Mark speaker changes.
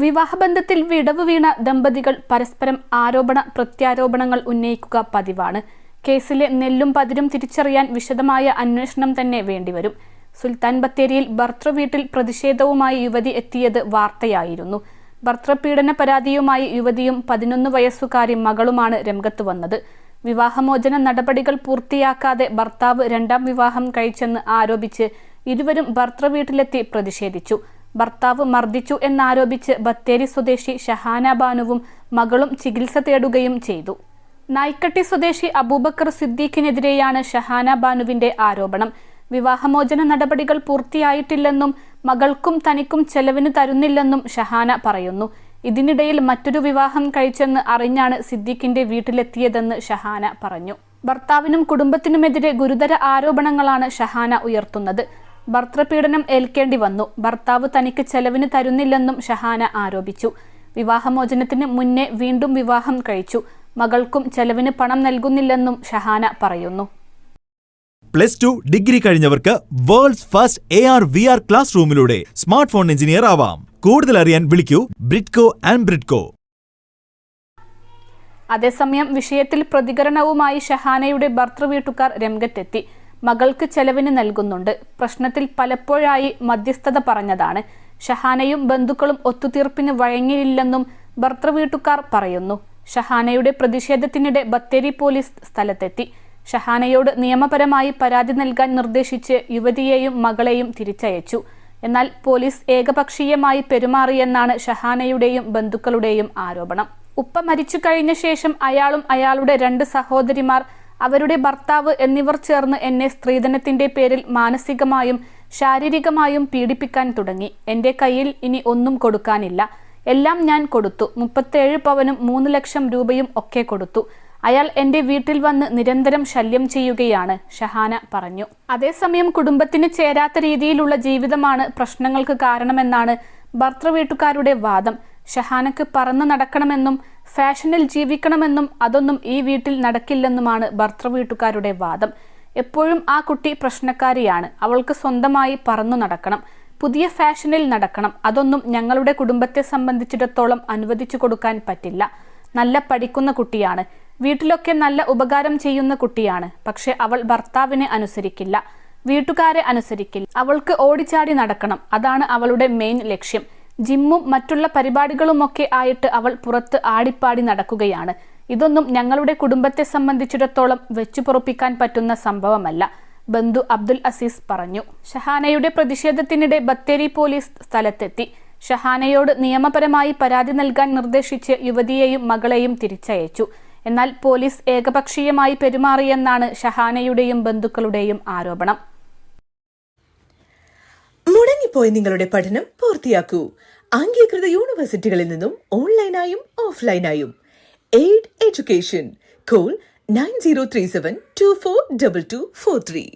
Speaker 1: വിവാഹബന്ധത്തിൽ വിടവ് വീണ ദമ്പതികൾ പരസ്പരം ആരോപണ പ്രത്യാരോപണങ്ങൾ ഉന്നയിക്കുക പതിവാണ്. കേസിലെ നെല്ലും പതിരും തിരിച്ചറിയാൻ വിശദമായ അന്വേഷണം തന്നെ വേണ്ടിവരും. സുൽത്താൻ ബത്തേരിയിൽ ഭർതൃവീട്ടിൽ പ്രതിഷേധവുമായി യുവതി എത്തിയത് വാർത്തയായിരുന്നു. ഭർതൃപീഡന പരാതിയുമായി യുവതിയും 11 വയസ്സുകാരി മകളുമാണ് രംഗത്ത് വന്നത്. വിവാഹമോചന നടപടികൾ പൂർത്തിയാക്കാതെ ഭർത്താവ് 2ാം വിവാഹം കഴിച്ചെന്ന് ആരോപിച്ച് ഇരുവരും ഭർതൃവീട്ടിലെത്തി പ്രതിഷേധിച്ചു. ഭർത്താവ് മർദ്ദിച്ചു എന്നാരോപിച്ച് ബത്തേരി സ്വദേശി ഷഹാന ബാനുവും മകളും ചികിത്സ തേടുകയും ചെയ്തു. നായ്ക്കട്ടി സ്വദേശി അബൂബക്കർ സിദ്ദീഖിനെതിരെയാണ് ഷഹാന ബാനുവിന്റെ ആരോപണം. വിവാഹമോചന നടപടികൾ പൂർത്തിയായിട്ടില്ലെന്നും മകൾക്കും തനിക്കും ചെലവിന് തരുന്നില്ലെന്നും ഷഹാന പറയുന്നു. ഇതിനിടയിൽ മറ്റൊരു വിവാഹം കഴിച്ചെന്ന് അറിഞ്ഞാണ് സിദ്ദീഖിന്റെ വീട്ടിലെത്തിയതെന്ന് ഷഹാന പറഞ്ഞു. ഭർത്താവിനും കുടുംബത്തിനുമെതിരെ ഗുരുതര ആരോപണങ്ങളാണ് ഷഹാന ഉയർത്തുന്നത്. ഭർതൃപീഡനം ഏൽക്കേണ്ടി വന്നു. ഭർത്താവ് തനിക്ക് ചെലവിന് തരുന്നില്ലെന്നും ഷഹാന ആരോപിച്ചു. വിവാഹമോചനത്തിന് മുന്നേ വീണ്ടും വിവാഹം കഴിച്ചു. മകൾക്കും ചെലവിന് പണം നൽകുന്നില്ലെന്നും ഷഹാന പറയുന്നു.
Speaker 2: +2 ഡിഗ്രി കഴിഞ്ഞവർക്ക് വേൾഡ്സ് ഫസ്റ്റ് AR/VR ക്ലാസ് റൂമിലൂടെ സ്മാർട്ട് ഫോൺ എഞ്ചിനീയർ ആവാം. കൂടുതൽ അറിയാൻ വിളിക്കൂ ബ്രിഡ്കോ ആൻഡ് ബ്രിഡ്കോ.
Speaker 1: അതേസമയം വിഷയത്തിൽ പ്രതികരണവുമായി ഷഹാനയുടെ ഭർതൃവീട്ടുകാർ രംഗത്തെത്തി. മകൾക്ക് ചെലവിന് നൽകുന്നുണ്ട്. പ്രശ്നത്തിൽ പലപ്പോഴായി മധ്യസ്ഥത പറഞ്ഞതാണ്. ഷഹാനയും ബന്ധുക്കളും ഒത്തുതീർപ്പിന് വഴങ്ങിയില്ലെന്നും ഭർതൃവീട്ടുകാർ പറയുന്നു. ഷഹാനയുടെ പ്രതിഷേധത്തിനിടെ ബത്തേരി പോലീസ് സ്ഥലത്തെത്തി. ഷഹാനയോട് നിയമപരമായി പരാതി നൽകാൻ നിർദ്ദേശിച്ച് യുവതിയെയും മകളെയും തിരിച്ചയച്ചു. എന്നാൽ പോലീസ് ഏകപക്ഷീയമായി പെരുമാറിയെന്നാണ് ഷഹാനയുടെയും ബന്ധുക്കളുടെയും ആരോപണം. ഉപ്പ മരിച്ചു കഴിഞ്ഞ ശേഷം അയാളും അയാളുടെ 2 സഹോദരിമാർ, അവരുടെ ഭർത്താവ് എന്നിവർ ചേർന്ന് എന്നെ സ്ത്രീധനത്തിന്റെ പേരിൽ മാനസികമായും ശാരീരികമായും പീഡിപ്പിക്കാൻ തുടങ്ങി. എൻ്റെ കയ്യിൽ ഇനി ഒന്നും കൊടുക്കാനില്ല. എല്ലാം ഞാൻ കൊടുത്തു. 37 പവനും 3 ലക്ഷം രൂപയും ഒക്കെ കൊടുത്തു. അയാൾ എൻ്റെ വീട്ടിൽ വന്ന് നിരന്തരം ശല്യം ചെയ്യുകയാണ്, ഷഹാന പറഞ്ഞു. അതേസമയം കുടുംബത്തിന് ചേരാത്ത രീതിയിലുള്ള ജീവിതമാണ് പ്രശ്നങ്ങൾക്ക് കാരണമെന്നാണ് ഭർതൃവീട്ടുകാരുടെ വാദം. ഷഹാനക്ക് പറന്ന് നടക്കണമെന്നും ഫാഷനിൽ ജീവിക്കണമെന്നും അതൊന്നും ഈ വീട്ടിൽ നടക്കില്ലെന്നുമാണ് ഭർതൃവീട്ടുകാരുടെ വാദം. എപ്പോഴും ആ കുട്ടി പ്രശ്നക്കാരിയാണ്. അവൾക്ക് സ്വന്തമായി പറന്നു നടക്കണം, പുതിയ ഫാഷനിൽ നടക്കണം. അതൊന്നും ഞങ്ങളുടെ കുടുംബത്തെ സംബന്ധിച്ചിടത്തോളം അനുവദിച്ചു കൊടുക്കാൻ പറ്റില്ല. നല്ല പഠിക്കുന്ന കുട്ടിയാണ്, വീട്ടിലൊക്കെ നല്ല ഉപകാരം ചെയ്യുന്ന കുട്ടിയാണ്. പക്ഷെ അവൾ ഭർത്താവിനെ അനുസരിക്കില്ല, വീട്ടുകാരെ അനുസരിക്കില്ല. അവൾക്ക് ഓടിച്ചാടി നടക്കണം, അതാണ് അവളുടെ മെയിൻ ലക്ഷ്യം. ജിമ്മും മറ്റുള്ള പരിപാടികളുമൊക്കെ ആയിട്ട് അവൾ പുറത്ത് ആടിപ്പാടി നടക്കുകയാണ്. ഇതൊന്നും ഞങ്ങളുടെ കുടുംബത്തെ സംബന്ധിച്ചിടത്തോളം വെച്ചുപൊറുപ്പിക്കാൻ പറ്റുന്ന സംഭവമല്ല, ബന്ധു അബ്ദുൽ അസീസ് പറഞ്ഞു. ഷഹാനയുടെ പ്രതിഷേധത്തിനിടെ ബത്തേരി പോലീസ് സ്ഥലത്തെത്തി. ഷഹാനയോട് നിയമപരമായി പരാതി നൽകാൻ നിർദ്ദേശിച്ച് യുവതിയെയും മകളെയും തിരിച്ചയച്ചു. എന്നാൽ പോലീസ് ഏകപക്ഷീയമായി പെരുമാറിയെന്നാണ് ഷഹാനയുടെയും ബന്ധുക്കളുടെയും ആരോപണം.
Speaker 3: മുടങ്ങിപ്പോയ നിങ്ങളുടെ പഠനം പൂർത്തിയാക്കൂ. അംഗീകൃത യൂണിവേഴ്സിറ്റികളിൽ നിന്നും ഓൺലൈനായും ഓഫ്ലൈനായും. Aid education. കോൾ 9037242243.